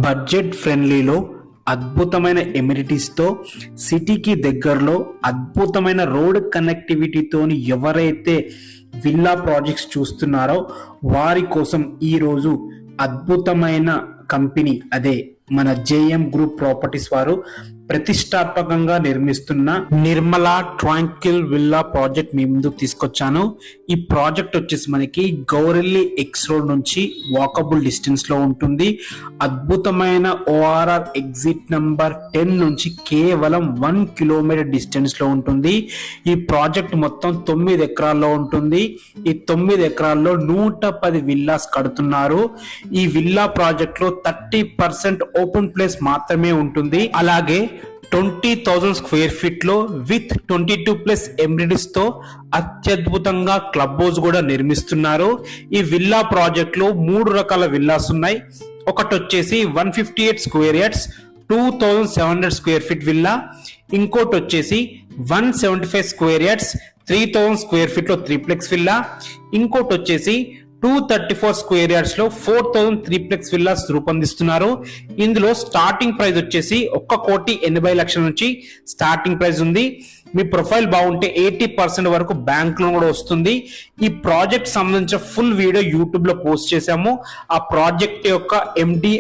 Budget ఫ్రెండ్లీలో అద్భుతమైన ఎమ్యూనిటీస్తో సిటీకి దగ్గరలో అద్భుతమైన రోడ్ కనెక్టివిటీతోని ఎవరైతే విల్లా ప్రాజెక్ట్స్ చూస్తున్నారో వారి కోసం ఈరోజు అద్భుతమైన కంపెనీ అదే మన జేఎం గ్రూప్ ప్రాపర్టీస్ వారు ప్రతిష్టాత్మకంగా నిర్మిస్తున్న నిర్మలా ట్రాంక్విల్ విల్లా ప్రాజెక్ట్ మీ ముందుకు తీసుకొచ్చాను. ఈ ప్రాజెక్ట్ వచ్చేసి మనకి గౌరెల్లి ఎక్స్ రోడ్ నుంచి వాకబుల్ డిస్టెన్స్ లో ఉంటుంది. అద్భుతమైన ఓఆర్ఆర్ ఎగ్జిట్ నంబర్ 10 నుంచి కేవలం 1 కిలోమీటర్ డిస్టెన్స్ లో ఉంటుంది. ఈ ప్రాజెక్ట్ మొత్తం 9 ఎకరాల్లో ఉంటుంది. ఈ 9 ఎకరాల్లో 110 విల్లాస్ కడుతున్నారు. ఈ విల్లా ప్రాజెక్ట్ లో 30% ఓపెన్ ప్లేస్ మాత్రమే ఉంటుంది. అలాగే 20,000 స్క్వేర్ ఫీట్ లో విత్ 22+ ఎమ్యూనిటీస్ తో అత్యద్భుతంగా క్లబ్ హౌస్ కూడా నిర్మిస్తున్నారు. ఈ విల్లా ప్రాజెక్ట్ లో 3 రకాల విల్లాస్ ఉన్నాయి. ఒకటి వచ్చేసి 158 square yards 2,700 square feet villa, ఇంకోటి వచ్చేసి 175 స్క్వేర్ యార్డ్స్ 3,000 స్క్వేర్ ఫీట్ లో 3ప్లెక్స్ విల్లా, ఇంకోటి వచ్చేసి 234 స్క్వేర్ యార్డ్స్ లో 4,000 3ప్లెక్స్ విల్లాస్ రూపొందిస్తున్నారు. ఇందులో స్టార్టింగ్ ప్రైస్ వచ్చేసి 1,80,00,000 నుంచి స్టార్టింగ్ ప్రైస్ ఉంది. మీ ప్రొఫైల్ బాగుంటే 80% వరకు బ్యాంక్ లోన్ కూడా వస్తుంది. ఈ ప్రాజెక్ట్ సంబంధించిన ఫుల్ వీడియో యూట్యూబ్ లో పోస్ట్ చేశాము. ఆ ప్రాజెక్ట్ యొక్క ఎండి